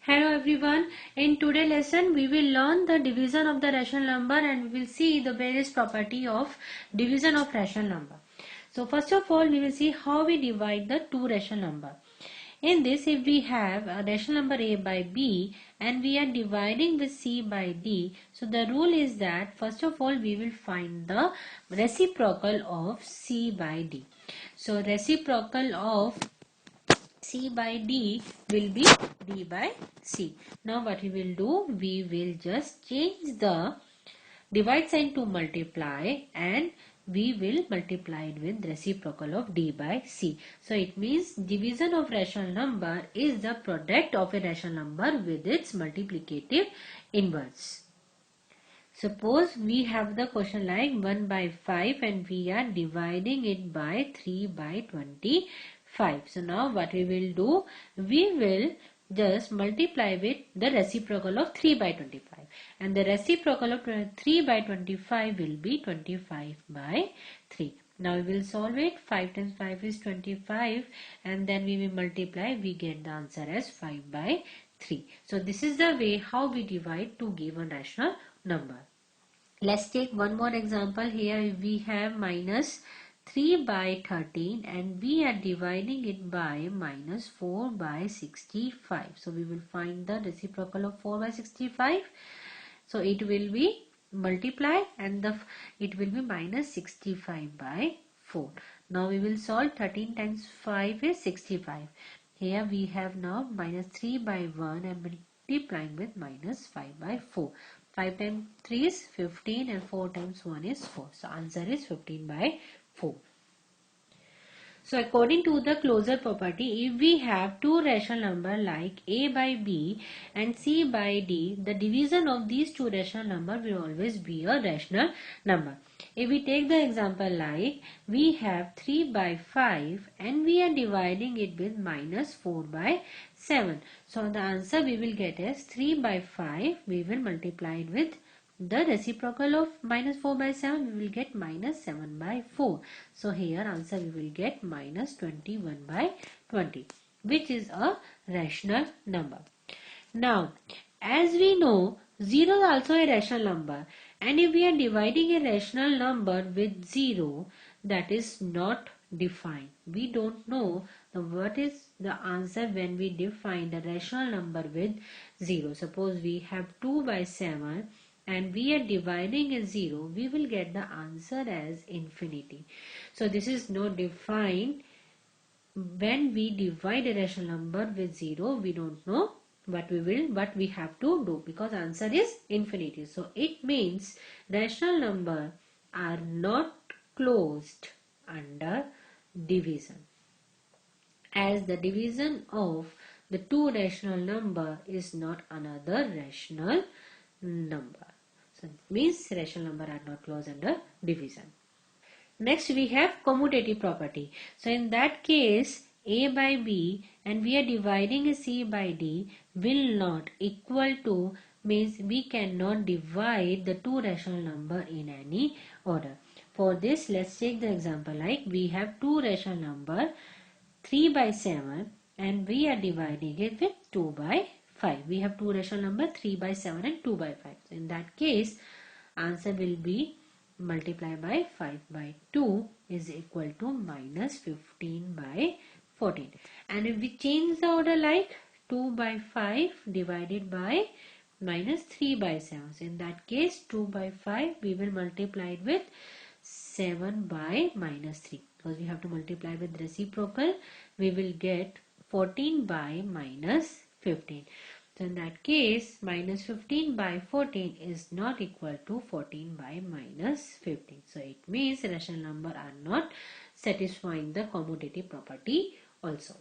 Hello everyone. In today's lesson we will learn the division of the rational number and we will see the various property of division of rational number. So first of all we will see how we divide the two rational number. In this, if we have a rational number a by b and we are dividing with c by d, so the rule is that first of all we will find the reciprocal of c by d. So reciprocal of c by d will be d by c. Now what we will do, we will just change the divide sign to multiply and we will multiply it with reciprocal of d by c. So it means division of rational number is the product of a rational number with its multiplicative inverse. Suppose we have the question like 1 by 5 and we are dividing it by 3 by 25. So now what we will do, we will just multiply with the reciprocal of 3 by 25 and the reciprocal of 3 by 25 will be 25 by 3. Now we will solve it. 5 times 5 is 25 and then we will multiply, we get the answer as 5 by 3. So this is the way how we divide two given rational number. Let's take one more example. Here we have minus 3 by 13 and we are dividing it by minus 4 by 65. So we will find the reciprocal of 4 by 65. So it will be multiply and it will be minus 65 by 4. Now we will solve. 13 times 5 is 65. Here we have now minus 3 by 1 and multiplying with minus 5 by 4. 5 times 3 is 15 and 4 times 1 is 4. So answer is 15 by 4. So according to the closure property, if we have two rational number like a by b and c by d, the division of these two rational number will always be a rational number. If we take the example like we have 3 by 5 and we are dividing it with minus 4 by 7. So the answer we will get is 3 by 5. We will multiply it with the reciprocal of minus 4 by 7. We will get minus 7 by 4. So here answer we will get minus 21 by 20, which is a rational number. Now as we know, 0 is also a rational number, and if we are dividing a rational number with 0, that is not defined. We don't know what is the answer when we define the rational number with 0. Suppose we have 2 by 7 and we are dividing a 0, we will get the answer as infinity. So this is not defined. When we divide a rational number with 0, we don't know what we have to do because answer is infinity. So it means rational number are not closed under division, as the division of the two rational number is not another rational number. So it means rational number are not closed under division. Next we have commutative property. So in that case a by b and we are dividing a c by d will not equal to, means we cannot divide the two rational number in any order. For this let's take the example like we have two rational number 3 by 7 and we are dividing it with 2 by 5. We have two rational number 3 by 7 and 2 by 5. So in that case answer will be multiply by 5 by 2 is equal to minus 15 by 14. And if we change the order like 2 by 5 divided by minus 3 by 7. So in that case 2 by 5 we will multiply it with 7 by minus 3. Because we have to multiply with reciprocal, we will get 14 by minus 15. So in that case minus 15 by 14 is not equal to 14 by minus 15. So it means rational number are not satisfying the commutative property also.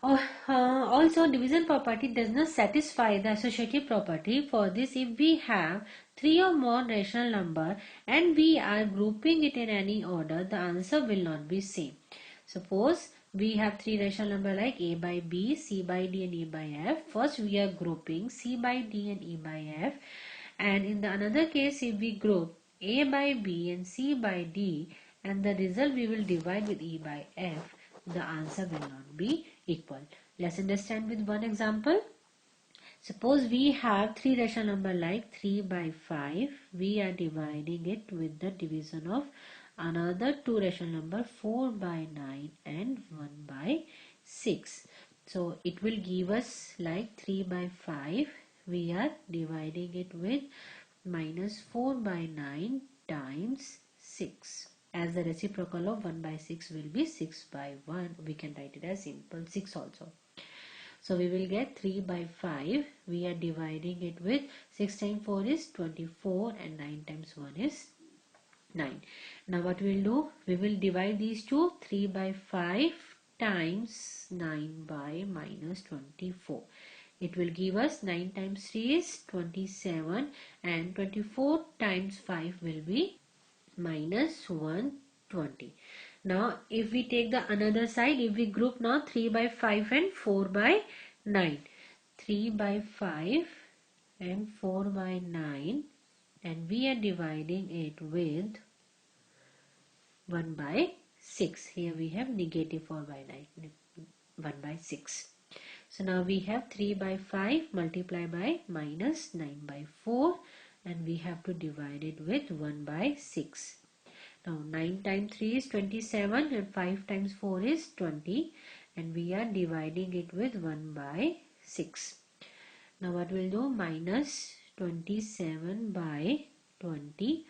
Also division property does not satisfy the associative property. For this, if we have three or more rational number and we are grouping it in any order, the answer will not be same. Suppose we have three rational number like a by b, c by d and e by f. First we are grouping c by d and e by f, and in the another case if we group a by b and c by d and the result we will divide with e by f, the answer will not be equal. Let's understand with one example. Suppose we have three rational number like 3 by 5. We are dividing it with the division of another two rational number 4 by 9 and 1 by 6. So it will give us like 3 by 5. We are dividing it with minus 4 by 9 times 6. As the reciprocal of 1 by 6 will be 6 by 1. We can write it as simple 6 also. So we will get 3 by 5. We are dividing it with 6 times 4 is 24 and 9 times 1 is 9. Now what we will do? We will divide these two. 3 by 5 times 9 by minus 24. It will give us 9 times 3 is 27 and 24 times 5 will be minus 120. Now if we take the another side, if we group now 3 by 5 and 4 by 9. 3 by 5 and 4 by 9, and we are dividing it with 1 by 6. Here we have negative 4 by 9, 1 by 6. So now we have 3 by 5 multiplied by minus 9 by 4, and we have to divide it with 1 by 6. Now 9 times 3 is 27 and 5 times 4 is 20, and we are dividing it with 1 by 6. Now what we'll do? Minus 27 by 20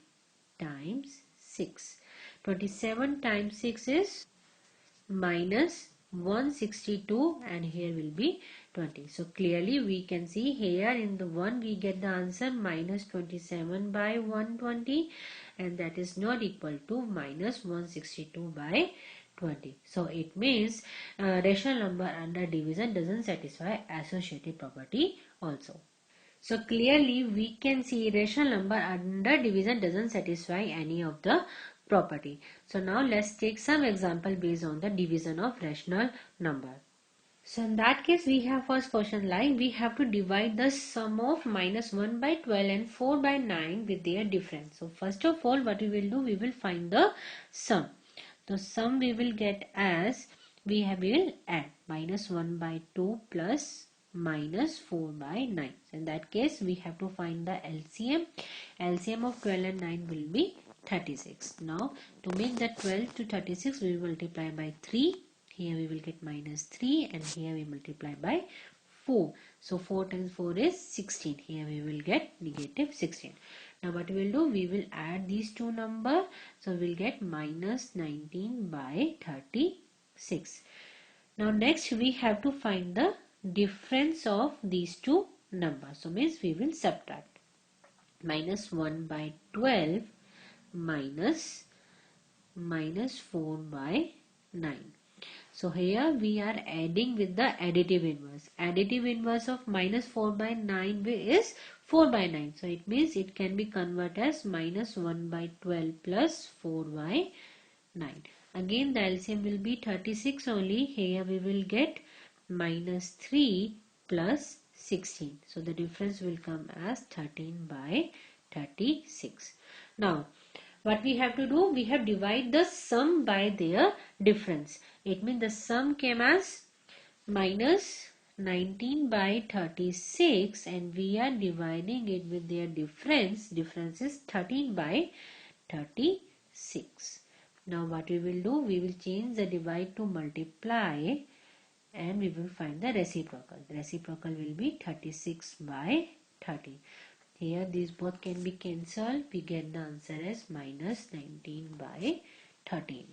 times 6. 27 times 6 is minus 162, and here will be 20. So clearly we can see here in the 1 we get the answer minus 27 by 120, and that is not equal to minus 162 by 20. So it means rational number under division doesn't satisfy associative property also. So clearly we can see rational number under division doesn't satisfy any of the property. So now let's take some example based on the division of rational number. So in that case we have first question like we have to divide the sum of minus 1 by 12 and 4 by 9 with their difference. So first of all what we will do, we will find the sum. The sum we will get as we will add minus 1 by 2 plus minus 4 by 9. So in that case we have to find the LCM. LCM of 12 and 9 will be 36. Now to make that 12 to 36 we will multiply by 3. Here we will get minus 3, and here we multiply by 4. So 4 times 4 is 16. Here we will get negative 16. Now what we will do? We will add these two numbers. So we will get minus 19 by 36. Now next we have to find the difference of these two numbers. So means we will subtract minus 1 by 12 minus 4 by 9. So here we are adding with the additive inverse. Additive inverse of minus 4 by 9 is 4 by 9. So it means it can be converted as minus 1 by 12 plus 4 by 9. Again the LCM will be 36 only. Here we will get minus 3 plus 16. So the difference will come as 13 by 36. Now what we have to do? We have divide the sum by their difference. It means the sum came as minus 19 by 36, and we are dividing it with their difference. Difference is 13 by 36. Now what we will do? We will change the divide to multiply, and we will find the reciprocal. The reciprocal will be 36 by 13. Here these both can be cancelled. We get the answer as minus 19 by 13.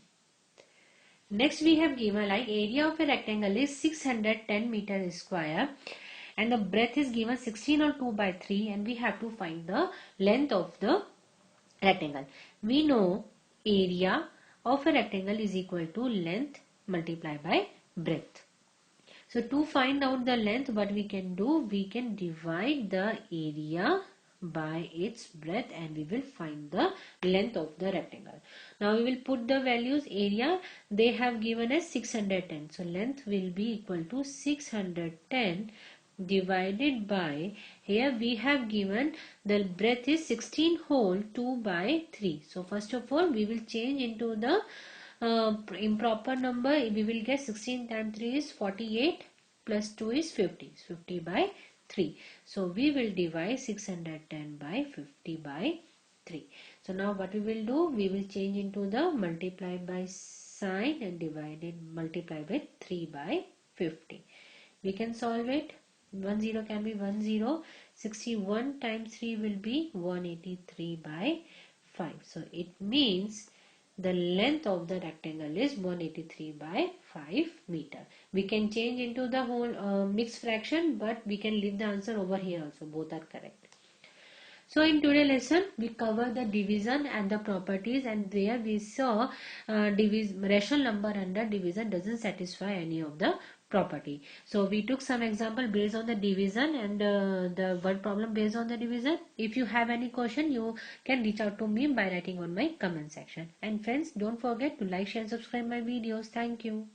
Next we have given like area of a rectangle is 610 meter square, and the breadth is given 16 or 2 by 3, and we have to find the length of the rectangle. We know area of a rectangle is equal to length multiplied by breadth. So to find out the length, what we can do? We can divide the area by its breadth, and we will find the length of the rectangle. Now we will put the values. Area they have given as 610. So length will be equal to 610 divided by, here we have given the breadth is 16 whole 2 by 3. So first of all we will change into the improper number. We will get 16 times 3 is 48. plus 2 is 50. 50 by 3. So we will divide 610 by 50 by 3. So now what we will do, we will change into the multiply by sign and divide it, multiply by 3 by 50. We can solve it. 1 0 can be 1 0. 61 times 3 will be 183 by 5. So it means the length of the rectangle is 183 by 5 meter. We can change into the whole mixed fraction, but we can leave the answer over here also. Both are correct. So in today's lesson, we cover the division and the properties, and there we saw rational number under division doesn't satisfy any of the property. So we took some example based on the division and the word problem based on the division. If you have any question, you can reach out to me by writing on my comment section. And friends, don't forget to like, share and subscribe my videos. Thank you.